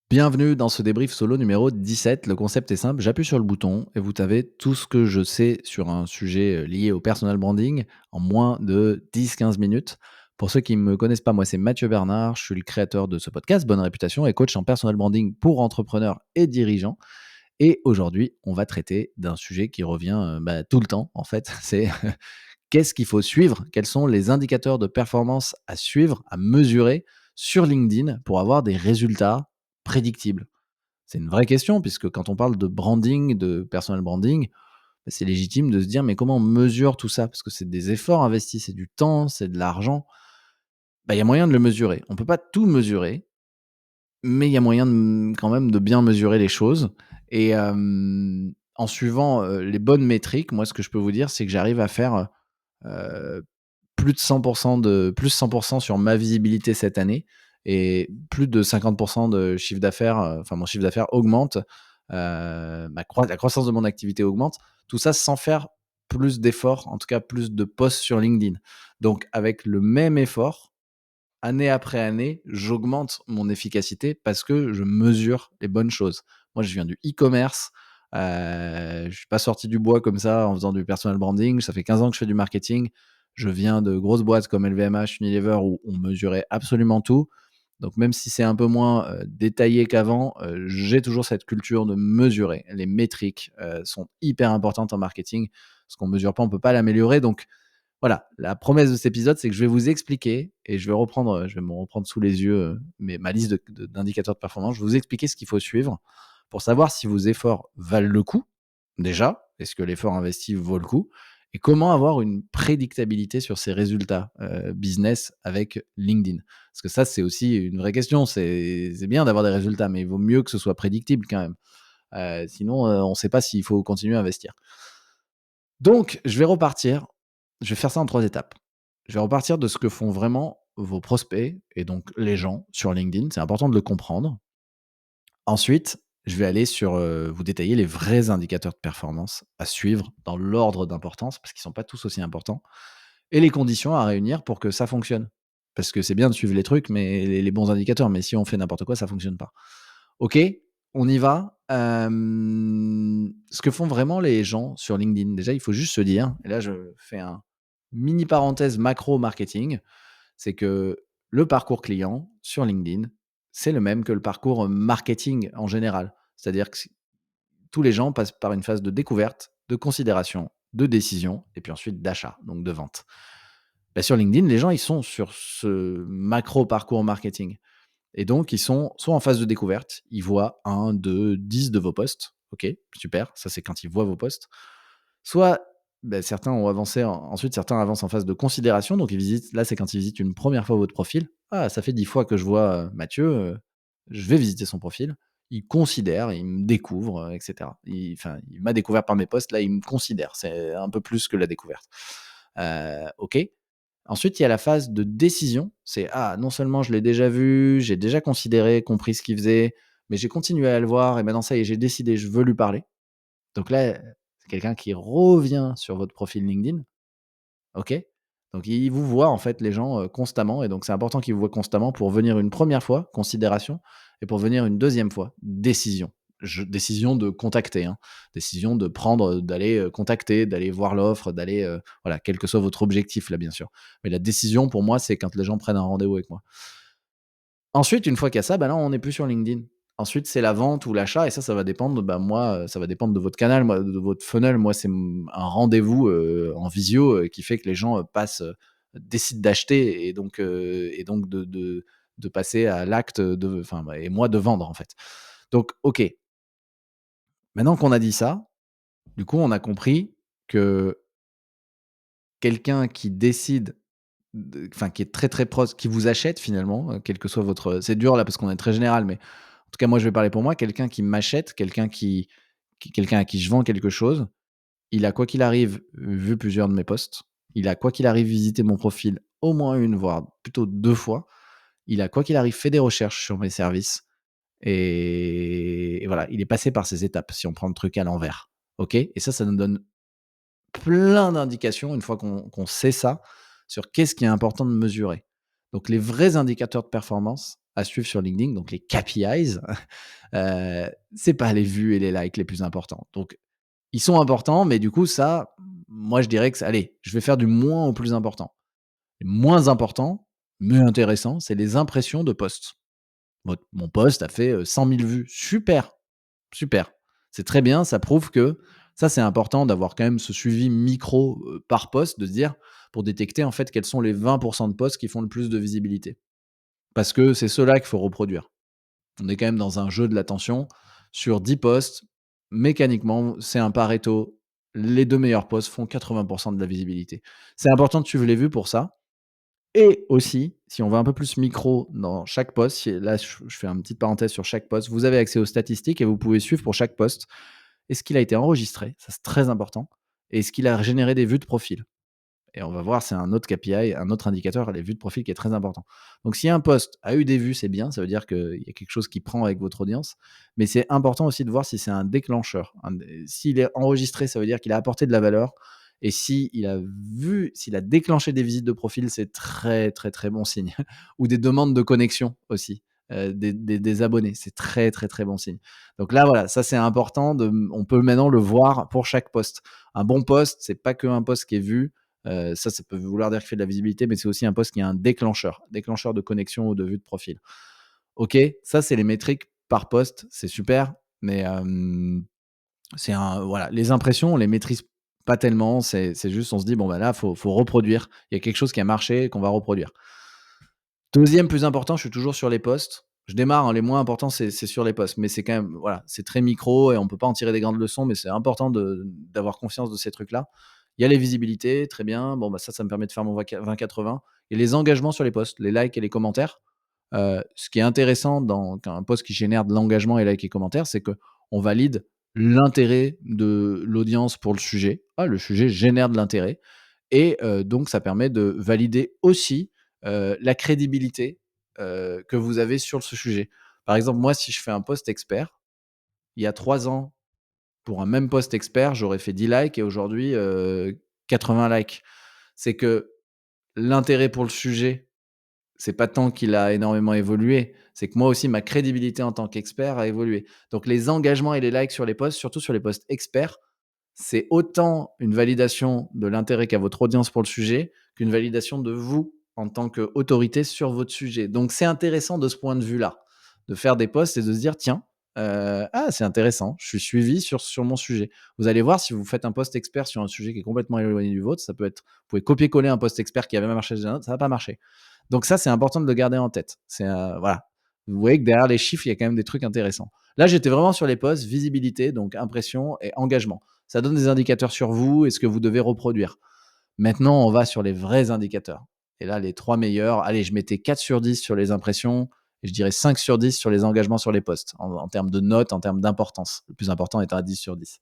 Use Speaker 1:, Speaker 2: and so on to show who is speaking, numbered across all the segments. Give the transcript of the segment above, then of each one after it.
Speaker 1: Bienvenue dans ce débrief solo numéro 17. Le concept est simple, j'appuie sur le bouton et vous avez tout ce que je sais sur un sujet lié au personal branding en moins de 10-15 minutes. Pour ceux qui ne me connaissent pas, moi c'est Mathieu Bernard, je suis le créateur de ce podcast, Bonne Réputation, et coach en personal branding pour entrepreneurs et dirigeants. Et aujourd'hui, on va traiter d'un sujet qui revient tout le temps en fait, c'est qu'est-ce qu'il faut suivre, quels sont les indicateurs de performance à suivre, à mesurer sur LinkedIn pour avoir des résultats prédictibles. C'est une vraie question puisque quand on parle de branding, de personal branding, c'est légitime de se dire: «Mais comment on mesure tout ça?» parce que c'est des efforts investis, c'est du temps, c'est de l'argent. Il y a moyen de le mesurer. On peut pas tout mesurer, mais il y a moyen quand même de bien mesurer les choses et en suivant, les bonnes métriques, moi ce que je peux vous dire, c'est que j'arrive à faire, plus de 100 de plus 100 sur ma visibilité cette année et plus de 50 de chiffre d'affaires, enfin mon chiffre d'affaires augmente, la croissance de mon activité augmente. Tout ça sans faire plus d'efforts, en tout cas plus de posts sur LinkedIn. Donc avec le même effort, année après année, j'augmente mon efficacité parce que je mesure les bonnes choses. Moi, je viens du e-commerce, je suis pas sorti du bois comme ça en faisant du personal branding. Ça fait 15 ans que je fais du marketing. Je viens de grosses boîtes comme LVMH, Unilever où on mesurait absolument tout. Donc même si c'est un peu moins, détaillé qu'avant, j'ai toujours cette culture de mesurer. Les métriques, sont hyper importantes en marketing. Ce qu'on mesure pas, on peut pas l'améliorer. Donc voilà, la promesse de cet épisode, c'est que je vais vous expliquer et je vais me reprendre sous les yeux, ma liste d'indicateurs de performance. Je vais vous expliquer ce qu'il faut suivre pour savoir si vos efforts valent le coup, déjà. Est-ce que l'effort investi vaut le coup? Et comment avoir une prédictabilité sur ses résultats, business avec LinkedIn? Parce que ça, c'est aussi une vraie question. C'est bien d'avoir des résultats, mais il vaut mieux que ce soit prédictible quand même. Sinon, on ne sait pas s'il faut continuer à investir. Donc, je vais faire ça en 3 étapes. Je vais repartir de ce que font vraiment vos prospects et donc les gens sur LinkedIn, c'est important de le comprendre. Ensuite, je vais aller sur, vous détailler les vrais indicateurs de performance à suivre dans l'ordre d'importance, parce qu'ils ne sont pas tous aussi importants et les conditions à réunir pour que ça fonctionne. Parce que c'est bien de suivre les trucs, mais les bons indicateurs, mais si on fait n'importe quoi, ça fonctionne pas. OK, on y va. Ce que font vraiment les gens sur LinkedIn, déjà, il faut juste se dire, et là, je fais un mini parenthèse macro marketing, c'est que le parcours client sur LinkedIn, c'est le même que le parcours marketing en général. C'est-à-dire que tous les gens passent par une phase de découverte, de considération, de décision et puis ensuite d'achat, donc de vente. Sur LinkedIn, les gens, ils sont sur ce macro parcours marketing. Et donc, ils sont soit en phase de découverte, ils voient un, 2, 10 de vos posts. OK, super, ça c'est quand ils voient vos posts. Soit, certains ont avancé ensuite certains avancent en phase de considération, donc ils visitent là, c'est quand ils visitent une première fois votre profil. «Ah, ça fait 10 fois que je vois, Mathieu, je vais visiter son profil». Ils considèrent, ils me découvrent, et cetera. Il m'a découvert par mes posts, là, il me considère. C'est un peu plus que la découverte. OK. Ensuite, il y a la phase de décision. C'est: «Ah, non seulement je l'ai déjà vu, j'ai déjà considéré, compris ce qu'il faisait, mais j'ai continué à le voir et maintenant ça y est, j'ai décidé, je veux lui parler». Donc là, c'est quelqu'un qui revient sur votre profil LinkedIn, OK? Donc ils vous voient en fait les gens, constamment et donc c'est important qu'ils vous voient constamment pour venir une première fois, considération, et pour venir une deuxième fois, décision. Décision de contacter, hein, décision de prendre, d'aller, contacter, d'aller voir l'offre, d'aller, voilà, quel que soit votre objectif là, bien sûr. Mais la décision pour moi, c'est quand les gens prennent un rendez-vous avec moi. Ensuite, une fois qu'il y a ça, là, on n'est plus sur LinkedIn. Ensuite, c'est la vente ou l'achat et ça va dépendre, moi, ça va dépendre de votre canal, moi, de votre funnel. Moi, c'est, un rendez-vous, en visio, qui fait que les gens, décident d'acheter et donc de passer à l'acte, et moi de vendre, en fait. Donc OK, maintenant qu'on a dit ça, du coup, on a compris que quelqu'un qui décide qui est très, très proche, qui vous achète finalement, quel que soit votre c'est dur là parce qu'on est très général, mais en tout cas moi je vais parler pour moi, quelqu'un qui m'achète, quelqu'un à qui je vends quelque chose, il a quoi qu'il arrive vu plusieurs de mes posts, il a quoi qu'il arrive visité mon profil au moins une voire plutôt 2 fois, il a quoi qu'il arrive fait des recherches sur mes services et voilà, il est passé par ces étapes si on prend le truc à l'envers. OK? Et ça nous donne plein d'indications une fois qu'on sait ça, sur qu'est-ce qui est important de mesurer. Donc les vrais indicateurs de performance à suivre sur LinkedIn, donc les KPIs, c'est pas les vues et les likes les plus importants. Donc ils sont importants, mais du coup ça, moi je dirais que ça allez, je vais faire du moins au plus important. Le moins important, mais intéressant, c'est les impressions de posts. Mon post a fait, 100 000 vues. Super, super. C'est très bien, ça prouve que ça, c'est important d'avoir quand même ce suivi micro, par post, de se dire pour détecter en fait quels sont les 20 de posts qui font le plus de visibilité. Parce que c'est ceux-là qu'il faut reproduire. On est quand même dans un jeu de l'attention. Sur 10 posts, mécaniquement, c'est un Pareto. Les 2 meilleurs posts font 80 de la visibilité. C'est important de suivre les vues pour ça et aussi, si on va un peu plus micro dans chaque post, là, je fais une petite parenthèse sur chaque post, vous avez accès aux statistiques et vous pouvez suivre pour chaque post, est-ce qu'il a été enregistré? Ça, c'est très important. Et est-ce qu'il a généré des vues de profil? Et on va voir, c'est un autre KPI, un autre indicateur, les vues de profil qui est très important. Donc si un post a eu des vues, c'est bien, ça veut dire qu'il y a quelque chose qui prend avec votre audience, mais c'est important aussi de voir si c'est un déclencheur. S'il est enregistré, ça veut dire qu'il a apporté de la valeur. Et s'il a déclenché des visites de profil, c'est très, très, très bon signe. Ou des demandes de connexion aussi, des abonnés, c'est très, très, très bon signe. Donc là, voilà, ça c'est important. On peut maintenant le voir pour chaque post. Un bon post, c'est pas que un post qui est vu, ça peut vouloir dire qu'il fait de la visibilité, mais c'est aussi un poste qui a un déclencheur de connexion ou de vue de profil. OK, ça, c'est les métriques par poste, c'est super, mais c'est un voilà, les impressions, on les maîtrise pas tellement, c'est juste, on se dit: «Bon, bah, là, faut reproduire». Il y a quelque chose qui a marché qu'on va reproduire. Deuxième plus important, je suis toujours sur les posts. Je démarre, hein, les moins importants, c'est sur les posts, mais c'est quand même voilà, c'est très micro et on peut pas en tirer des grandes leçons, mais c'est important d'avoir conscience de ces trucs-là. Il y a les visibilités, très bien. Bon, bah, ça me permet de faire mon 20-80 et les engagements sur les posts, les likes et les commentaires. Ce qui est intéressant dans un post qui génère de l'engagement et likes et commentaires, c'est qu'on valide l'intérêt de l'audience pour le sujet. Ah, le sujet génère de l'intérêt et donc ça permet de valider aussi, la crédibilité, que vous avez sur ce sujet. Par exemple, moi, si je fais un post expert, il y a 3 ans, pour un même post expert, j'aurais fait 10 likes et aujourd'hui, 80 likes. C'est que l'intérêt pour le sujet, c'est pas tant qu'il a énormément évolué, c'est que moi aussi ma crédibilité en tant qu'expert a évolué. Donc les engagements et les likes sur les posts, surtout sur les posts experts, c'est autant une validation de l'intérêt qu'a votre audience pour le sujet, qu'une validation de vous en tant qu'autorité sur votre sujet. Donc c'est intéressant de ce point de vue-là, de faire des posts et de se dire: «Tiens, ah c'est intéressant, je suis suivi sur mon sujet». Vous allez voir si vous faites un post expert sur un sujet qui est complètement éloigné du vôtre, ça peut être vous pouvez copier-coller un post expert qui avait marché chez un autre, ça va pas marcher. Donc ça, c'est important de le garder en tête. C'est, voilà. Vous voyez que derrière les chiffres, il y a quand même des trucs intéressants. Là, j'étais vraiment sur les posts, visibilité, donc impression et engagement. Ça donne des indicateurs sur vous et ce que vous devez reproduire. Maintenant, on va sur les vrais indicateurs. Et là, les 3 meilleurs, allez, je mettais 4 sur 10 sur les impressions et je dirais 5 sur 10 sur les engagements sur les posts, en termes de notes, en termes d'importance. Le plus important étant à 10 sur 10.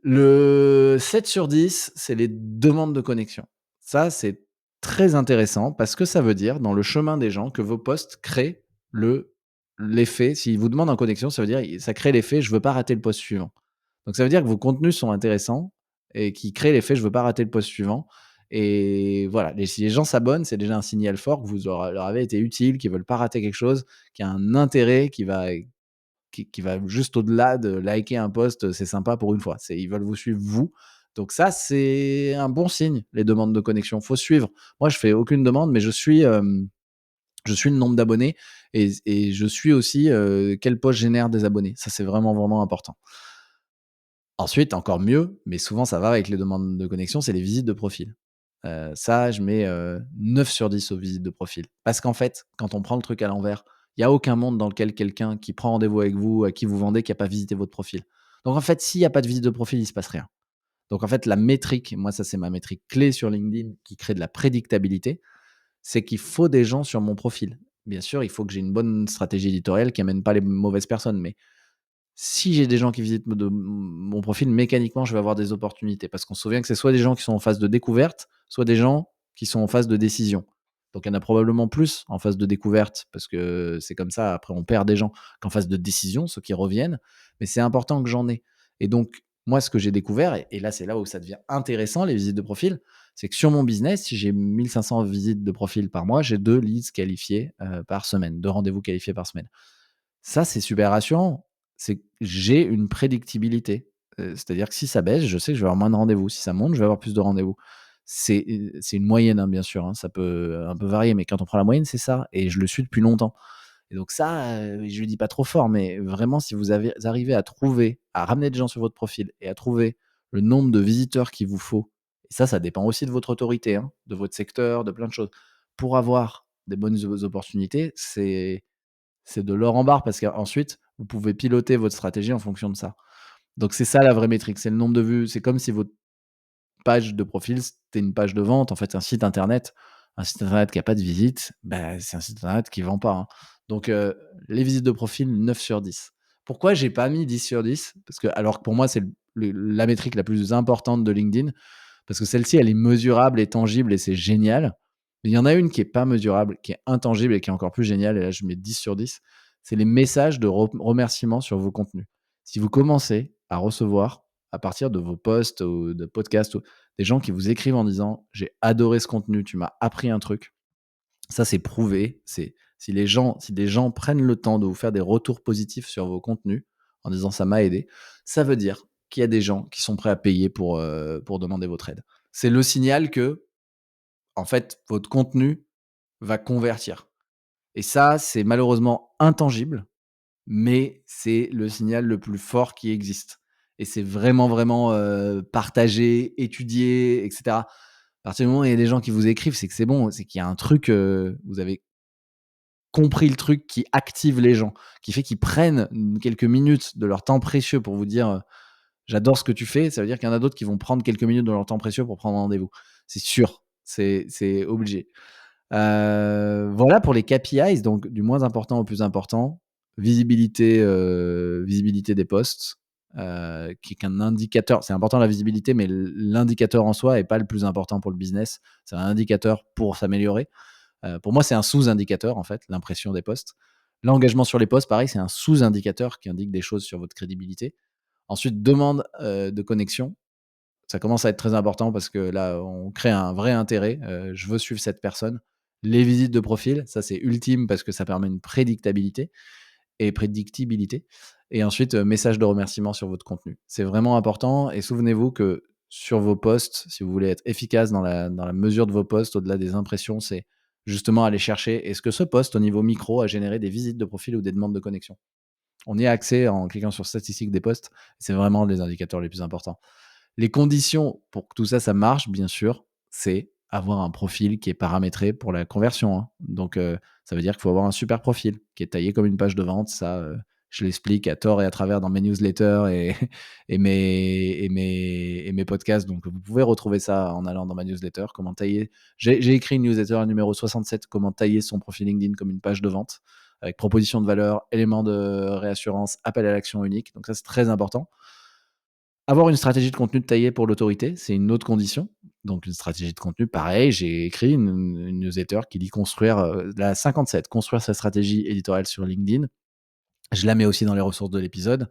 Speaker 1: Le 7 sur 10, c'est les demandes de connexion. Ça, c'est très intéressant parce que ça veut dire, dans le chemin des gens, que vos posts créent l'effet. S'ils vous demandent en connexion, ça veut dire ça crée l'effet: «Je veux pas rater le post suivant». Donc ça veut dire que vos contenus sont intéressants et qui créent l'effet: «Je veux pas rater le post suivant» et voilà, si les gens s'abonnent, c'est déjà un signal fort que vous leur avez été utile, qu'ils veulent pas rater quelque chose, qui a un intérêt, qui va juste au-delà de liker un post, c'est sympa pour une fois. Ils veulent vous suivre vous. Donc ça, c'est un bon signe, les demandes de connexion. Faut suivre. Moi, je fais aucune demande, mais je suis le nombre d'abonnés et je suis aussi, quel post génère des abonnés. Ça, c'est vraiment, vraiment important. Ensuite, encore mieux, mais souvent ça va avec les demandes de connexion, c'est les visites de profil. Ça, je mets, 9 sur 10 aux visites de profil. Parce qu'en fait, quand on prend le truc à l'envers, il y a aucun monde dans lequel quelqu'un qui prend rendez-vous avec vous, à qui vous vendez, qui a pas visité votre profil. Donc en fait, s'il y a pas de visite de profil, il se passe rien. Donc en fait, la métrique, moi ça c'est ma métrique clé sur LinkedIn qui crée de la prédictabilité, c'est qu'il faut des gens sur mon profil. Bien sûr, il faut que j'ai une bonne stratégie éditoriale qui amène pas les mauvaises personnes, mais si j'ai des gens qui visitent mon profil, mécaniquement, je vais avoir des opportunités parce qu'on se souvient que c'est soit des gens qui sont en phase de découverte, soit des gens qui sont en phase de décision. Donc il y en a probablement plus en phase de découverte parce que c'est comme ça, après on perd des gens qu'en phase de décision, ceux qui reviennent, mais c'est important que j'en ai et donc moi, ce que j'ai découvert et là, c'est là où ça devient intéressant les visites de profil, C'est que sur mon business, si j'ai 1 500 visites de profil par mois, j'ai 2 leads qualifiés, par semaine, 2 rendez-vous qualifiés par semaine. Ça, c'est super rassurant. C'est que j'ai une prédictibilité. C'est-à-dire que si ça baisse, je sais que je vais avoir moins de rendez-vous. Si ça monte, je vais avoir plus de rendez-vous. C'est une moyenne, hein, bien sûr, hein, ça peut, un peu varier, mais quand on prend la moyenne, c'est ça et je le suis depuis longtemps et donc ça, je le dis pas trop fort, mais vraiment si arrivez à trouver, à ramener des gens sur votre profil et à trouver le nombre de visiteurs qu'il vous faut et ça dépend aussi de votre autorité, hein, de votre secteur, de plein de choses. Pour avoir des bonnes opportunités, c'est de l'or en barre parce qu'ensuite, vous pouvez piloter votre stratégie en fonction de ça. Donc c'est ça la vraie métrique, c'est le nombre de vues. C'est comme si votre page de profil, c'était une page de vente. En fait, un site internet qui a pas de visite, bah, c'est un site internet qui vend pas, hein. Donc les visites de profil, 9 sur 10. Pourquoi j'ai pas mis 10 sur 10? Parce que alors que pour moi, c'est la métrique la plus importante de LinkedIn, parce que celle-ci, elle est mesurable et tangible et c'est génial. Mais il y en a une qui est pas mesurable, qui est intangible et qui est encore plus géniale et là, je mets 10 sur 10. C'est les messages de remerciement sur vos contenus. Si vous commencez à recevoir, à partir de vos posts ou de podcasts, ou des gens qui vous écrivent en disant: «J'ai adoré ce contenu, tu m'as appris un truc». Ça, c'est prouvé. C'est si des gens prennent le temps de vous faire des retours positifs sur vos contenus en disant: «Ça m'a aidé», ça veut dire qu'il y a des gens qui sont prêts à payer pour demander votre aide. C'est le signal que, en fait, votre contenu va convertir et ça, c'est malheureusement intangible, mais c'est le signal le plus fort qui existe et c'est vraiment, vraiment, partagé, étudié et cetera. À partir du moment où il y a des gens qui vous écrivent, c'est que c'est bon, c'est qu'il y a un truc, vous avez compris le truc qui active les gens, qui fait qu'ils prennent, quelques minutes de leur temps précieux pour vous dire, «J'adore ce que tu fais», ça veut dire qu'il y en a d'autres qui vont prendre quelques minutes de leur temps précieux pour prendre rendez-vous. C'est sûr, c'est obligé. Voilà pour les KPIs, donc du moins important au plus important. Visibilité des posts, qui est qu'un indicateur. C'est important la visibilité, mais l'indicateur en soi est pas le plus important pour le business. C'est un indicateur pour s'améliorer. Pour moi, c'est un sous-indicateur en fait, l'impression des posts. L'engagement sur les posts, pareil, c'est un sous-indicateur qui indique des choses sur votre crédibilité. Ensuite, demande, de connexion. Ça commence à être très important parce que là, on crée un vrai intérêt. Je veux suivre cette personne. Les visites de profil, ça c'est ultime parce que ça permet une prédictibilité et ensuite, message de remerciement sur votre contenu. C'est vraiment important et souvenez-vous que sur vos posts, si vous voulez être efficace dans la mesure de vos posts, au-delà des impressions, c'est justement aller chercher est-ce que ce post au niveau micro a généré des visites de profil ou des demandes de connexion? On y a accès en cliquant sur statistiques des posts. C'est vraiment les indicateurs les plus importants. Les conditions pour que tout ça, ça marche, bien sûr, c'est avoir un profil qui est paramétré pour la conversion, hein. Donc, ça veut dire qu'il faut avoir un super profil qui est taillé comme une page de vente. Ça, je l'explique à tort et à travers dans mes newsletters et mes podcasts. Donc, vous pouvez retrouver ça en allant dans ma newsletter. Comment tailler j'ai écrit une newsletter numéro 67, comment tailler son profil LinkedIn comme une page de vente, avec proposition de valeur, éléments de réassurance, appel à l'action unique. Donc ça, c'est très important. Avoir une stratégie de contenu taillée pour l'autorité, c'est une autre condition. Donc une stratégie de contenu, pareil, j'ai écrit une newsletter qui dit construire, la 57, construire sa stratégie éditoriale sur LinkedIn. Je la mets aussi dans les ressources de l'épisode.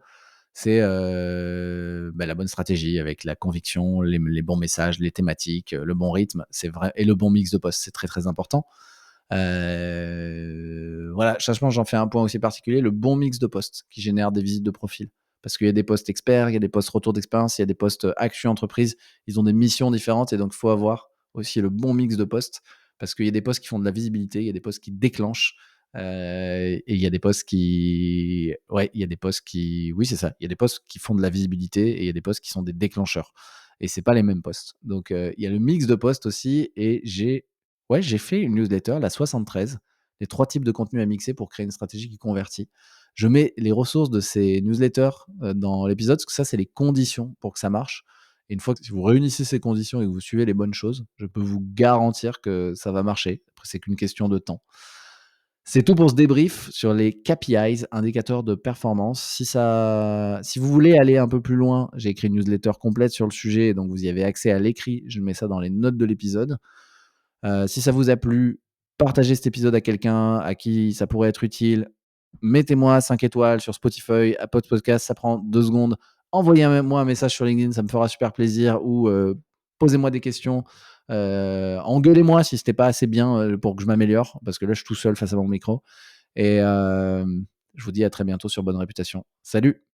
Speaker 1: C'est, bah, la bonne stratégie avec la conviction, les bons messages, les thématiques, le bon rythme, c'est vrai et le bon mix de posts, c'est très, très important. Voilà, sachement, j'en fais un point aussi particulier, le bon mix de posts qui génère des visites de profil. Parce qu'il y a des posts experts, il y a des posts retour d'expérience, il y a des posts actu entreprise. Ils ont des missions différentes et donc il faut avoir aussi le bon mix de posts. Parce qu'il y a des posts qui font de la visibilité, il y a des posts qui déclenchent. Et il y a des posts qui. Ouais, il y a des posts qui. Oui, c'est ça. Il y a des posts qui font de la visibilité et il y a des posts qui sont des déclencheurs. Et c'est pas les mêmes posts. Donc il y a le mix de posts aussi. Et j'ai fait une newsletter, la 73, les 3 types de contenus à mixer pour créer une stratégie qui convertit. Je mets les ressources de ces newsletters, dans l'épisode, parce que ça, c'est les conditions pour que ça marche. Et une fois que si vous réunissez ces conditions et que vous suivez les bonnes choses, je peux vous garantir que ça va marcher. Après, c'est qu'une question de temps. C'est tout pour ce débrief sur les KPIs, indicateurs de performance. Si vous voulez aller un peu plus loin, j'ai écrit une newsletter complète sur le sujet, donc vous y avez accès à l'écrit. Je mets ça dans les notes de l'épisode. Si ça vous a plu, partagez cet épisode à quelqu'un à qui ça pourrait être utile. Mettez-moi 5 étoiles sur Spotify, Apple Podcast, ça prend 2 secondes. Envoyez moi un message sur LinkedIn, ça me fera super plaisir ou posez-moi des questions, Engueulez-moi si c'était pas assez bien, pour que je m'améliore, parce que là, je suis tout seul face à mon micro et je vous dis à très bientôt sur Bonne Réputation. Salut!